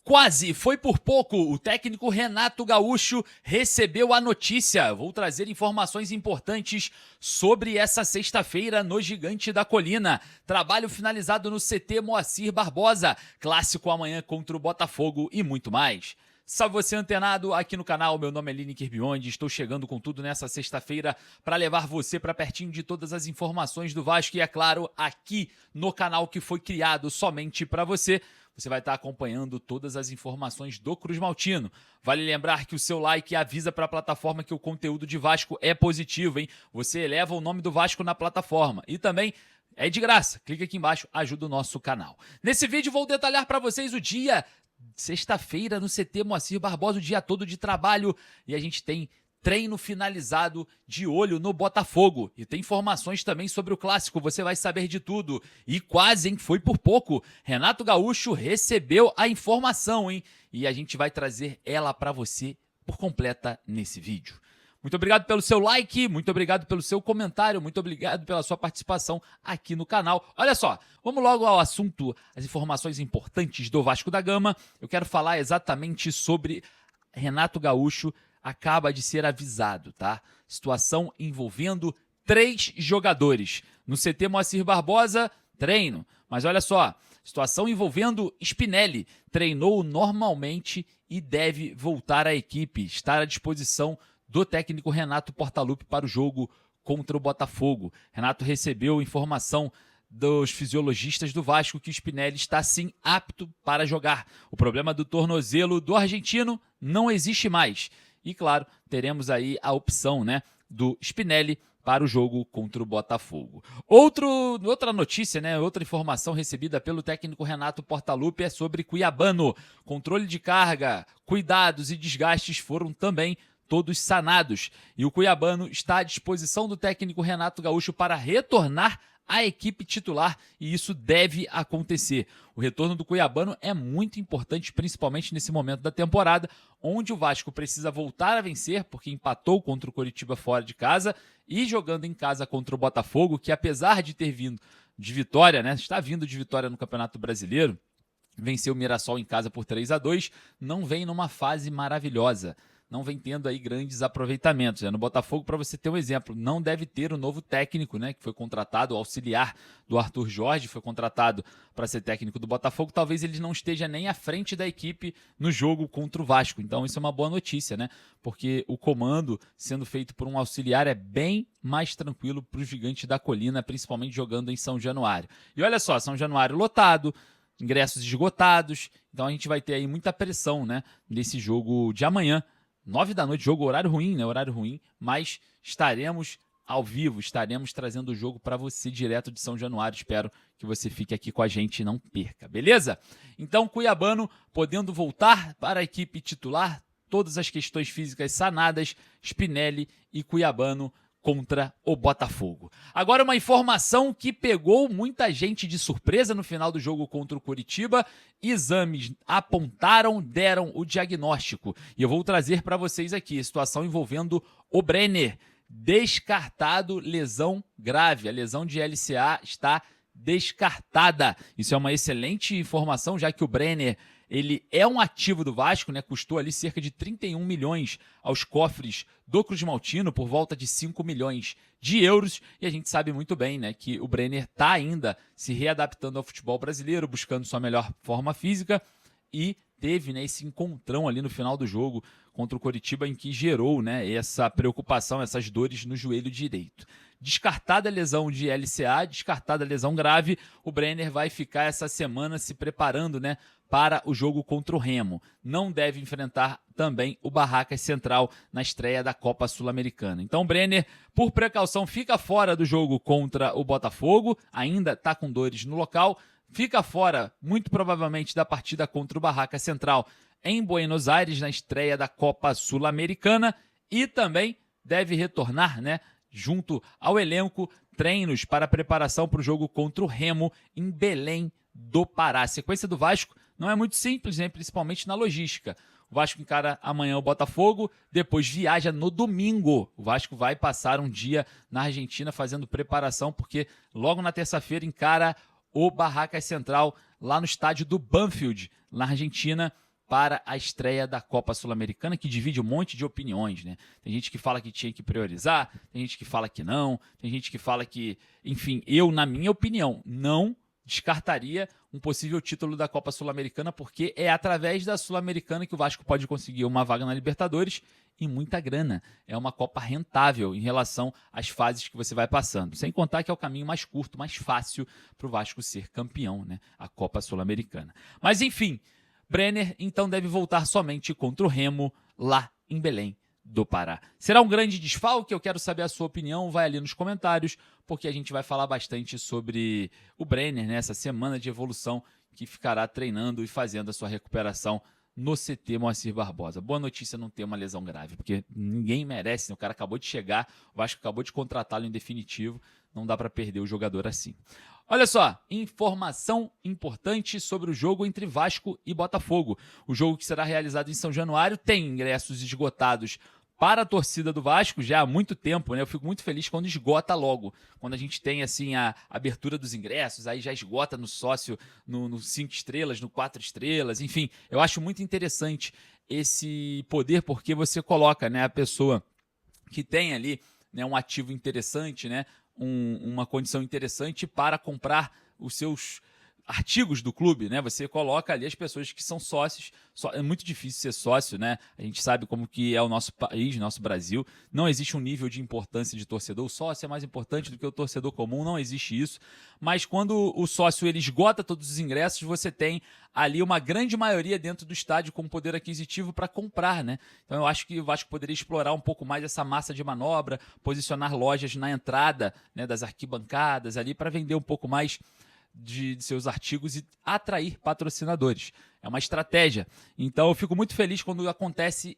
Quase, foi por pouco. O técnico Renato Gaúcho recebeu a notícia. Vou trazer informações importantes sobre essa sexta-feira no Gigante da Colina. Trabalho finalizado no CT Moacir Barbosa. Clássico amanhã contra o Botafogo e muito mais. Salve você antenado aqui no canal, meu nome é Lineker Biondi, estou chegando com tudo nessa sexta-feira para levar você para pertinho de todas as informações do Vasco e, é claro, aqui no canal que foi criado somente para você. Você vai estar acompanhando todas as informações do Cruz Maltino. Vale lembrar que o seu like avisa para a plataforma que o conteúdo de Vasco é positivo, hein? Você eleva o nome do Vasco na plataforma e também é de graça. Clica aqui embaixo, ajuda o nosso canal. Nesse vídeo vou detalhar para vocês o dia, sexta-feira no CT Moacir Barbosa, o dia todo de trabalho e a gente tem treino finalizado de olho no Botafogo. E tem informações também sobre o clássico, você vai saber de tudo. E quase, hein? Foi por pouco. Renato Gaúcho recebeu a informação, hein? E a gente vai trazer ela para você por completa nesse vídeo. Muito obrigado pelo seu like, muito obrigado pelo seu comentário, muito obrigado pela sua participação aqui no canal. Olha só, vamos logo ao assunto, as informações importantes do Vasco da Gama. Eu quero falar exatamente sobre Renato Gaúcho acaba de ser avisado, tá? Situação envolvendo 3 jogadores. No CT Moacir Barbosa, treino. Mas olha só, situação envolvendo Spinelli. Treinou normalmente e deve voltar à equipe. Estar à disposição do técnico Renato Portaluppi para o jogo contra o Botafogo. Renato recebeu informação dos fisiologistas do Vasco que o Spinelli está sim apto para jogar. O problema do tornozelo do argentino não existe mais. E claro, teremos aí a opção, do Spinelli para o jogo contra o Botafogo. Outra notícia, outra informação recebida pelo técnico Renato Portaluppi é sobre Cuiabano. Controle de carga, cuidados e desgastes foram também todos sanados. E o Cuiabano está à disposição do técnico Renato Gaúcho para retornar à equipe titular e isso deve acontecer. O retorno do Cuiabano é muito importante, principalmente nesse momento da temporada, onde o Vasco precisa voltar a vencer, porque empatou contra o Coritiba fora de casa e jogando em casa contra o Botafogo, que apesar de ter vindo de vitória, está vindo de vitória no Campeonato Brasileiro, venceu o Mirassol em casa por 3-2, não vem numa fase maravilhosa. Não vem tendo aí grandes aproveitamentos. No Botafogo, para você ter um exemplo, não deve ter o novo técnico, que foi contratado, o auxiliar do Arthur Jorge, foi contratado para ser técnico do Botafogo. Talvez ele não esteja nem à frente da equipe no jogo contra o Vasco. Então isso é uma boa notícia, porque o comando sendo feito por um auxiliar é bem mais tranquilo para o Gigante da Colina, principalmente jogando em São Januário. E olha só, São Januário lotado, ingressos esgotados, então a gente vai ter aí muita pressão, nesse jogo de amanhã. 9 da noite, jogo, horário ruim, mas estaremos ao vivo, estaremos trazendo o jogo para você direto de São Januário. Espero que você fique aqui com a gente e não perca, beleza? Então, Cuiabano podendo voltar para a equipe titular, todas as questões físicas sanadas, Spinelli e Cuiabano contra o Botafogo. Agora uma informação que pegou muita gente de surpresa no final do jogo contra o Coritiba. Exames apontaram, deram o diagnóstico. E eu vou trazer para vocês aqui a situação envolvendo o Brenner. Descartado, lesão grave. A lesão de LCA está descartada. Isso é uma excelente informação, já que o Brenner ele é um ativo do Vasco, custou ali cerca de 31 milhões aos cofres do Cruz Maltino, por volta de 5 milhões de euros. E a gente sabe muito bem que o Brenner está ainda se readaptando ao futebol brasileiro, buscando sua melhor forma física e teve esse encontrão ali no final do jogo contra o Coritiba em que gerou essa preocupação, essas dores no joelho direito. Descartada a lesão de LCA, descartada a lesão grave, o Brenner vai ficar essa semana se preparando para o jogo contra o Remo. Não deve enfrentar também o Barracas Central na estreia da Copa Sul-Americana. Então o Brenner, por precaução, fica fora do jogo contra o Botafogo, ainda está com dores no local, fica fora, muito provavelmente, da partida contra o Barracas Central em Buenos Aires, na estreia da Copa Sul-Americana, e também deve retornar, junto ao elenco, treinos para preparação para o jogo contra o Remo em Belém do Pará. A sequência do Vasco não é muito simples, principalmente na logística. O Vasco encara amanhã o Botafogo, depois viaja no domingo. O Vasco vai passar um dia na Argentina fazendo preparação, porque logo na terça-feira encara o Barracas Central lá no estádio do Banfield, na Argentina, para a estreia da Copa Sul-Americana, que divide um monte de opiniões, né? Tem gente que fala que tinha que priorizar, tem gente que fala que não, tem gente que fala que... Enfim, eu, na minha opinião, não descartaria um possível título da Copa Sul-Americana, porque é através da Sul-Americana que o Vasco pode conseguir uma vaga na Libertadores e muita grana. É uma Copa rentável em relação às fases que você vai passando. Sem contar que é o caminho mais curto, mais fácil para o Vasco ser campeão, né? A Copa Sul-Americana. Mas, enfim... Brenner, então, deve voltar somente contra o Remo, lá em Belém do Pará. Será um grande desfalque? Eu quero saber a sua opinião, vai ali nos comentários, porque a gente vai falar bastante sobre o Brenner, né, essa semana de evolução que ficará treinando e fazendo a sua recuperação no CT Moacir Barbosa. Boa notícia não ter uma lesão grave, porque ninguém merece, né? O cara acabou de chegar, o Vasco acabou de contratá-lo em definitivo, não dá para perder o jogador assim. Olha só, informação importante sobre o jogo entre Vasco e Botafogo. O jogo que será realizado em São Januário tem ingressos esgotados para a torcida do Vasco já há muito tempo, né? Eu fico muito feliz quando esgota logo. Quando a gente tem, assim, a abertura dos ingressos, aí já esgota no sócio, no 5 estrelas, no 4 estrelas, enfim. Eu acho muito interessante esse poder, porque você coloca, né, a pessoa que tem ali, né, um ativo interessante, né, uma condição interessante para comprar os seus artigos do clube, né? Você coloca ali as pessoas que são sócios. É muito difícil ser sócio, né? A gente sabe como que é o nosso país, nosso Brasil. Não existe um nível de importância de torcedor. O sócio é mais importante do que o torcedor comum, não existe isso. Mas quando o sócio ele esgota todos os ingressos, você tem ali uma grande maioria dentro do estádio com poder aquisitivo para comprar, né? Então eu acho que o Vasco poderia explorar um pouco mais essa massa de manobra, posicionar lojas na entrada, né, das arquibancadas ali para vender um pouco mais de seus artigos e atrair patrocinadores. É uma estratégia. Então eu fico muito feliz quando acontece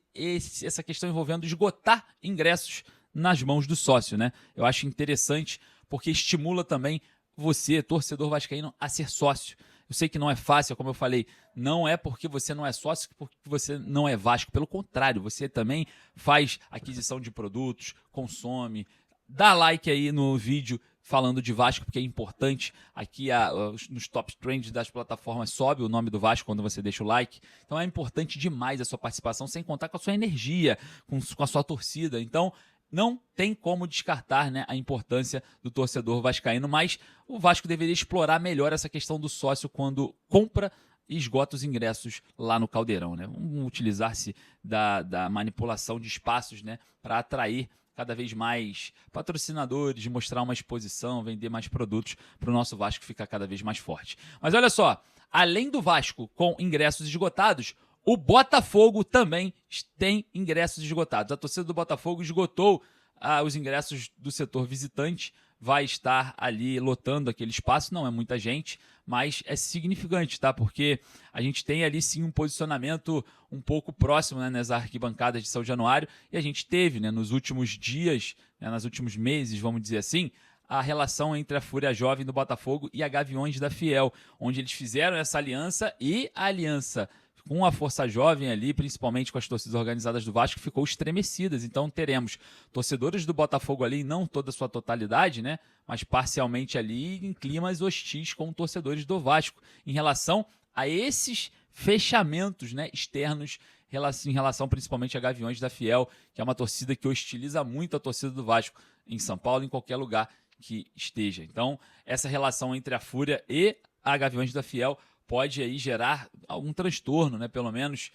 essa questão envolvendo esgotar ingressos nas mãos do sócio, né? Eu acho interessante porque estimula também você, torcedor vascaíno, a ser sócio. Eu sei que não é fácil, como eu falei, não é porque você não é sócio, porque você não é Vasco. Pelo contrário, você também faz aquisição de produtos, consome, dá like aí no vídeo falando de Vasco, porque é importante. Aqui nos top trends das plataformas sobe o nome do Vasco quando você deixa o like. Então é importante demais a sua participação, sem contar com a sua energia, com a sua torcida. Então não tem como descartar, né, a importância do torcedor vascaíno, mas o Vasco deveria explorar melhor essa questão do sócio quando compra e esgota os ingressos lá no Caldeirão, né? Vamos utilizar-se da manipulação de espaços, né, para atrair cada vez mais patrocinadores, mostrar uma exposição, vender mais produtos para o nosso Vasco ficar cada vez mais forte. Mas olha só, além do Vasco com ingressos esgotados, o Botafogo também tem ingressos esgotados. A torcida do Botafogo esgotou os ingressos do setor visitante, vai estar ali lotando aquele espaço. Não é muita gente, mas é significante, tá? Porque a gente tem ali sim um posicionamento um pouco próximo, né, nas arquibancadas de São Januário, e a gente teve, né, nos últimos dias, né, nos últimos meses, vamos dizer assim, a relação entre a Fúria Jovem do Botafogo e a Gaviões da Fiel, onde eles fizeram essa aliança e a aliança com a Força Jovem ali, principalmente com as torcidas organizadas do Vasco, ficou estremecidas. Então teremos torcedores do Botafogo ali, não toda a sua totalidade, né, mas parcialmente ali em climas hostis com torcedores do Vasco, em relação a esses fechamentos, né, externos em relação principalmente a Gaviões da Fiel, que é uma torcida que hostiliza muito a torcida do Vasco em São Paulo, em qualquer lugar que esteja. Então essa relação entre a Fúria e a Gaviões da Fiel pode aí gerar algum transtorno, né? Pelo menos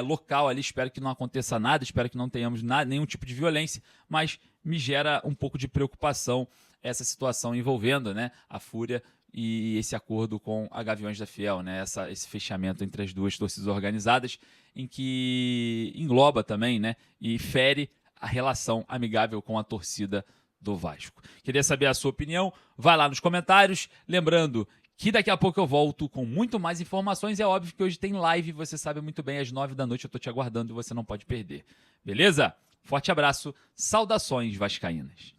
local ali. Espero que não aconteça nada, espero que não tenhamos nenhum tipo de violência, mas me gera um pouco de preocupação essa situação envolvendo, né, a Fúria e esse acordo com a Gaviões da Fiel, né? Esse fechamento entre as duas torcidas organizadas, em que engloba também, né, e fere a relação amigável com a torcida do Vasco. Queria saber a sua opinião, vai lá nos comentários. Lembrando que daqui a pouco eu volto com muito mais informações. É óbvio que hoje tem live, você sabe muito bem, às 9 da noite eu tô te aguardando e você não pode perder. Beleza? Forte abraço, saudações vascaínas.